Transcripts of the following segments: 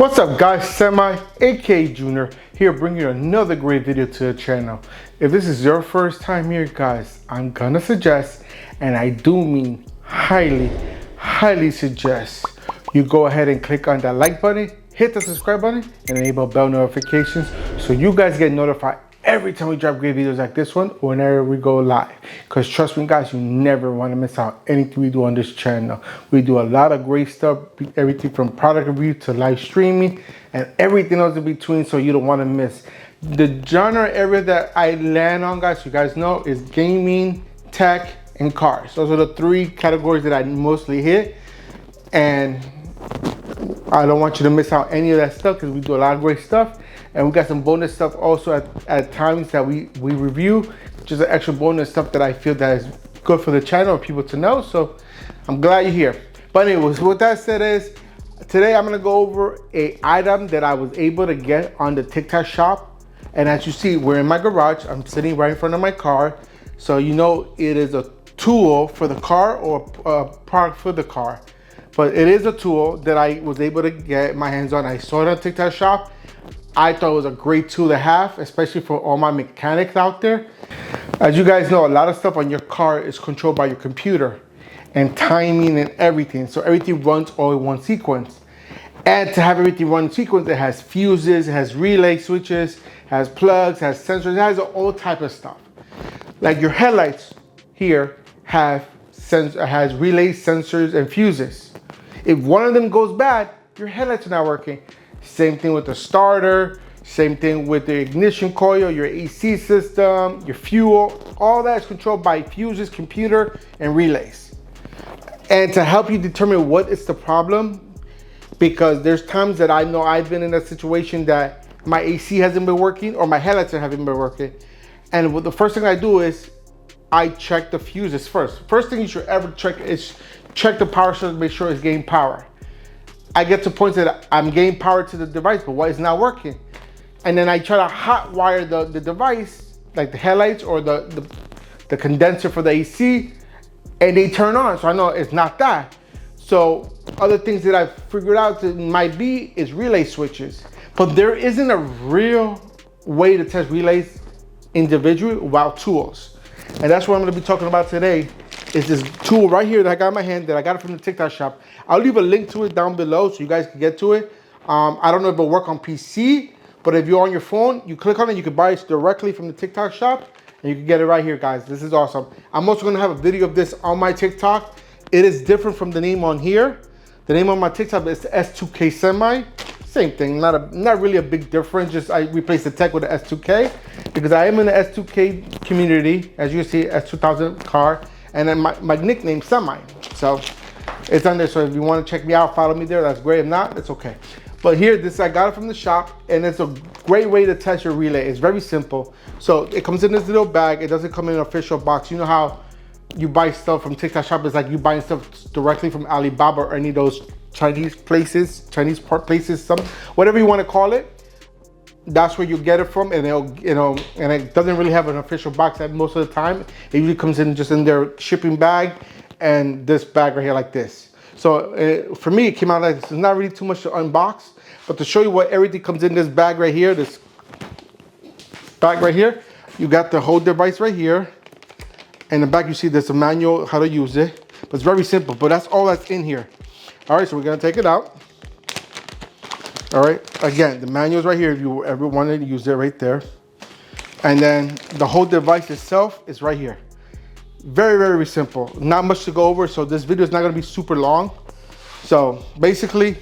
What's up guys, Semi aka Junior here bringing you another great video to the channel. If this is your first time here guys, I'm gonna suggest, and I do mean highly suggest, you go ahead and click on that like button, hit the subscribe button, and enable bell notifications so you guys get notified every time we drop great videos like this one or whenever we go live. Because trust me guys, you never want to miss out anything we do on this channel. We do a lot of great stuff, everything from product review to live streaming and everything else in between, so you don't want to miss. The genre area that I land on guys, you guys know, is gaming, tech, and cars. Those are the three categories that I mostly hit, and I don't want you to miss out any of that stuff because we do a lot of great stuff. And we got some bonus stuff also at times that we review, just an extra bonus stuff that I feel that is good for the channel for people to know. So I'm glad you're here. But anyways, what that said is, today I'm gonna go over a item that I was able to get on the TikTok shop. And as you see, we're in my garage. I'm sitting right in front of my car. So you know it is a tool for the car or a product for the car. But it is a tool that I was able to get my hands on. I saw it on TikTok shop. I thought it was a great tool to have, especially for all my mechanics out there. As you guys know, a lot of stuff on your car is controlled by your computer and timing and everything. So everything runs all in one sequence. And to have everything run in sequence, it has fuses, it has relay switches, has plugs, has sensors, it has all type of stuff. Like your headlights here has relay sensors and fuses. If one of them goes bad, your headlights are not working. Same thing with the starter, same thing with the ignition coil, your AC system, your fuel, all that is controlled by fuses, computer, and relays. And to help you determine what is the problem, because there's times that I know I've been in a situation that my AC hasn't been working or my headlights haven't been working. And the first thing I do is I check the fuses first. First thing you should ever check is check the power source to make sure it's getting power. I get to points that I'm getting power to the device, but why it's not working? And then I try to hot wire the device, like the headlights or the condenser for the AC, and they turn on. So I know it's not that. So other things that I've figured out that might be is relay switches. But there isn't a real way to test relays individually without tools. And that's what I'm gonna be talking about today. Is this tool right here that I got in my hand, that I got it from the TikTok shop. I'll leave a link to it down below so you guys can get to it. I don't know if it'll work on PC, but if you're on your phone, you click on it, you can buy it directly from the TikTok shop, and you can get it right here, guys. This is awesome. I'm also gonna have a video of this on my TikTok. It is different from the name on here. The name on my TikTok is the S2K Semi. Same thing, not really a big difference. Just I replaced the tech with the S2K because I am in the S2K community, as you see, S2000 car. And then my nickname, Semi. So it's on there. So if you want to check me out, follow me there. That's great. If not, it's okay. But here, I got it from the shop, and it's a great way to test your relay. It's very simple. So it comes in this little bag. It doesn't come in an official box. You know how you buy stuff from TikTok shop? It's like you buying stuff directly from Alibaba or any of those Chinese places, Chinese part places, whatever you want to call it. That's where you get it from, and and it doesn't really have an official box at most of the time. It usually comes in just in their shipping bag and this bag right here like this. So for me, it came out like this. It's not really too much to unbox, but to show you what everything comes in this bag right here, this bag right here, you got the whole device right here. In the back, you see there's a manual how to use it, but it's very simple, but that's all that's in here. All right, so we're gonna take it out. All right, again, the manual is right here if you ever wanted to use it right there. And then the whole device itself is right here. Very simple, not much to go over, so this video is not gonna be super long. So basically,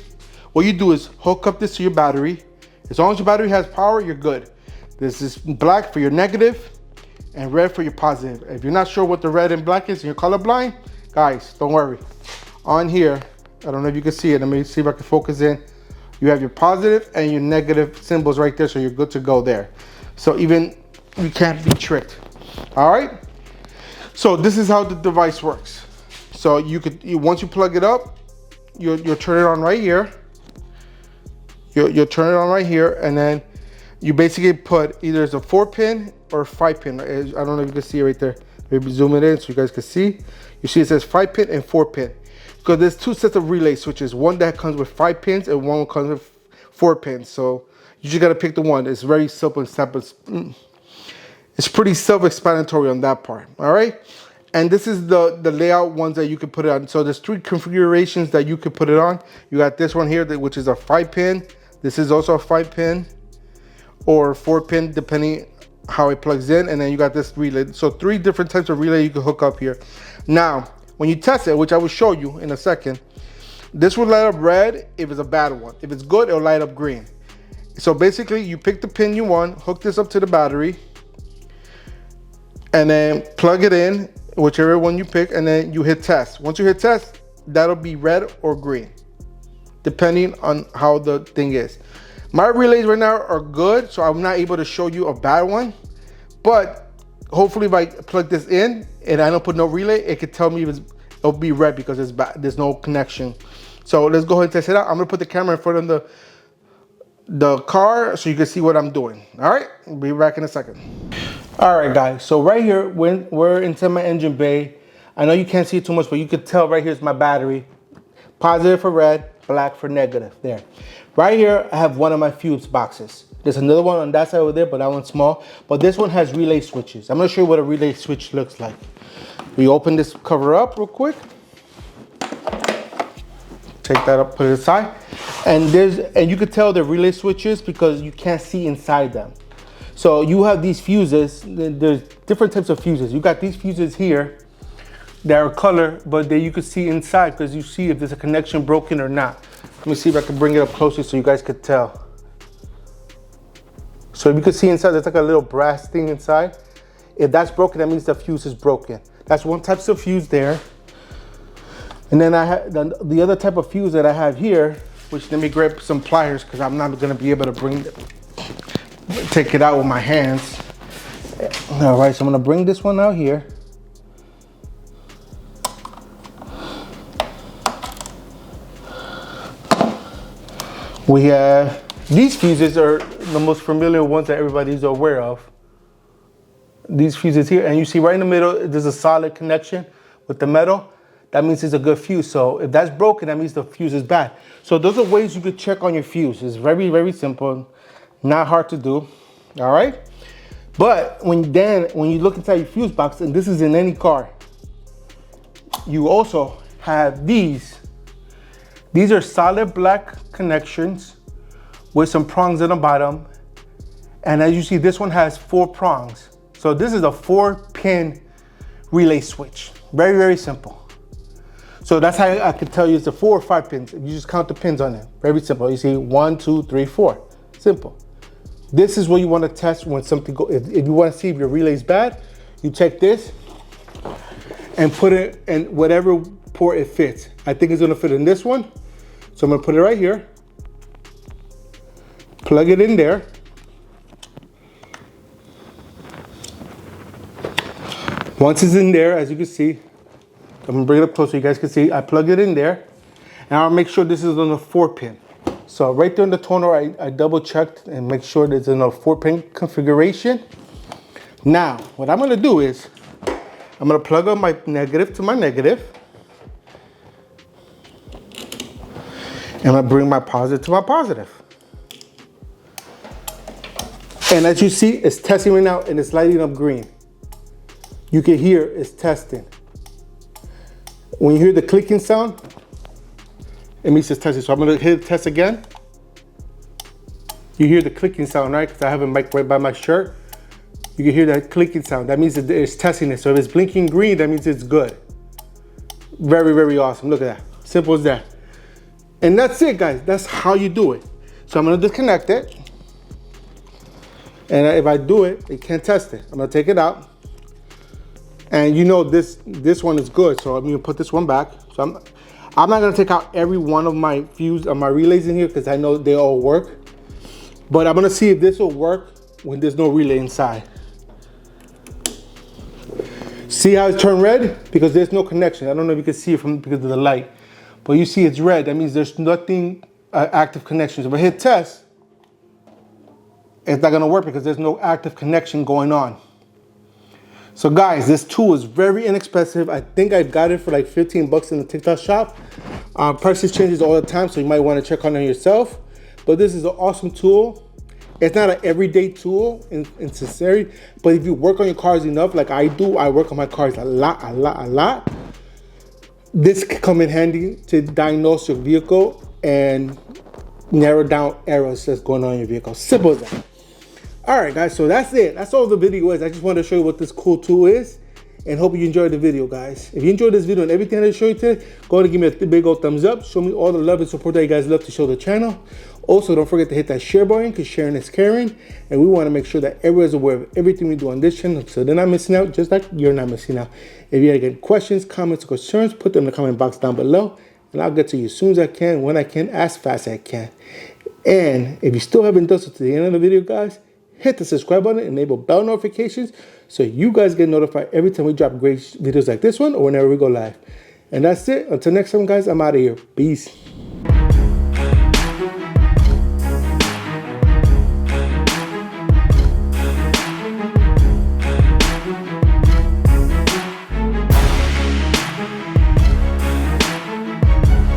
what you do is hook up this to your battery. As long as your battery has power, you're good. This is black for your negative and red for your positive. If you're not sure what the red and black is and you're colorblind, guys, don't worry. On here, I don't know if you can see it. Let me see if I can focus in. You have your positive and your negative symbols right there, so you're good to go there. So even you can't be tricked. All right. So this is how the device works. So once you plug it up, you'll turn it on right here. You'll turn it on right here, and then you basically put either it's a 4-pin or a 5-pin. I don't know if you can see it right there. Maybe zoom it in so you guys can see. You see it says 5-pin and 4-pin. Because there's two sets of relay switches, one that comes with 5 pins and one comes with 4 pins. So you just gotta pick the one. It's very simple and simple. It's pretty self-explanatory on that part, all right? And this is the layout ones that you can put it on. So there's 3 configurations that you could put it on. You got this one here, which is a 5 pin. This is also a 5 pin or 4 pin, depending how it plugs in. And then you got this relay. So 3 different types of relay you can hook up here. Now, when you test it, which I will show you in a second, this will light up red if it's a bad one. If it's good, it'll light up green. So basically, you pick the pin you want, hook this up to the battery, and then plug it in, whichever one you pick, and then you hit test. Once you hit test, that'll be red or green, depending on how the thing is. My relays right now are good, so I'm not able to show you a bad one, but hopefully if I plug this in and I don't put no relay, it could tell me it'll be red because there's no connection. So let's go ahead and test it out. I'm gonna put the camera in front of the car so you can see what I'm doing. All right, I'll be back in a second. All right, guys, so right here, when we're into my engine bay, I know you can't see it too much, but you can tell right here is my battery. Positive for red, black for negative, there. Right here, I have one of my fuse boxes. There's another one on that side over there, but that one's small. But this one has relay switches. I'm gonna show you what a relay switch looks like. We open this cover up real quick. Take that up, put it aside. And you can tell they're relay switches because you can't see inside them. So you have these fuses, there's different types of fuses. You got these fuses here that are color, but then you can see inside because you see if there's a connection broken or not. Let me see if I can bring it up closer so you guys could tell. So if you can see inside, there's like a little brass thing inside. If that's broken, that means the fuse is broken. That's one type of fuse there. And then I have the other type of fuse that I have here, which let me grab some pliers because I'm not gonna be able to take it out with my hands. All right, so I'm gonna bring this one out here. We have, these fuses are the most familiar ones that everybody's aware of. These fuses here, and you see right in the middle, there's a solid connection with the metal. That means it's a good fuse. So if that's broken, that means the fuse is bad. So those are ways you could check on your fuse. It's very, very simple, not hard to do, all right? But when you look inside your fuse box, and this is in any car, you also have these. These are solid black connections with some prongs at the bottom. And as you see, this one has 4 prongs. So this is a 4-pin relay switch. Very, very simple. So that's how I can tell you it's a 4 or 5 pins. You just count the pins on it. Very simple. You see 1, 2, 3, 4. Simple. This is what you want to test when something goes. If you want to see if your relay is bad, you check this and put it in whatever port it fits. I think it's going to fit in this one. So I'm going to put it right here. Plug it in there. Once it's in there, as you can see, I'm gonna bring it up close so you guys can see. I plug it in there, and I'll make sure this is on a 4-pin. So right there in the toner, I double checked and make sure it's in a 4-pin configuration. Now, what I'm gonna do is, I'm gonna plug up my negative to my negative. And I'm gonna bring my positive to my positive. And as you see, it's testing right now and it's lighting up green. You can hear it's testing. When you hear the clicking sound, it means it's testing. So I'm gonna hit test again. You hear the clicking sound, right? Because I have a mic right by my shirt. You can hear that clicking sound. That means it's testing it. So if it's blinking green, that means it's good. Very, very awesome. Look at that. Simple as that. And that's it, guys. That's how you do it. So I'm gonna disconnect it. And if I do it, it can't test it. I'm gonna take it out. And you know this one is good, so I'm gonna put this one back. So I'm not gonna take out every one of my fuse my relays in here because I know they all work. But I'm gonna see if this will work when there's no relay inside. See how it turned red? Because there's no connection. I don't know if you can see it because of the light. But you see it's red. That means there's nothing active connections. If I hit test, it's not gonna work because there's no active connection going on. So guys, this tool is very inexpensive. I think I got it for like 15 bucks in the TikTok shop. Prices changes all the time, so you might want to check on it yourself. but this is an awesome tool. It's not an everyday tool in sincerity, but if you work on your cars enough, like I do, I work on my cars a lot. This can come in handy to diagnose your vehicle and narrow down errors that's going on in your vehicle. Simple as that. All right, guys, so that's it. That's all the video is. I just wanted to show you what this cool tool is, and hope you enjoyed the video, guys. If you enjoyed this video and everything that I showed you today, go ahead and give me a big old thumbs up. Show me all the love and support that you guys love to show the channel. Also, don't forget to hit that share button, because sharing is caring, and we want to make sure that everyone's aware of everything we do on this channel, so they're not missing out, just like you're not missing out. If you have any questions, comments, or concerns, put them in the comment box down below, and I'll get to you as soon as I can, when I can, as fast as I can. And if you still haven't done so to the end of the video, guys, hit the subscribe button, enable bell notifications, so you guys get notified every time we drop great videos like this one or whenever we go live. And that's it. Until next time, guys, I'm out of here. Peace.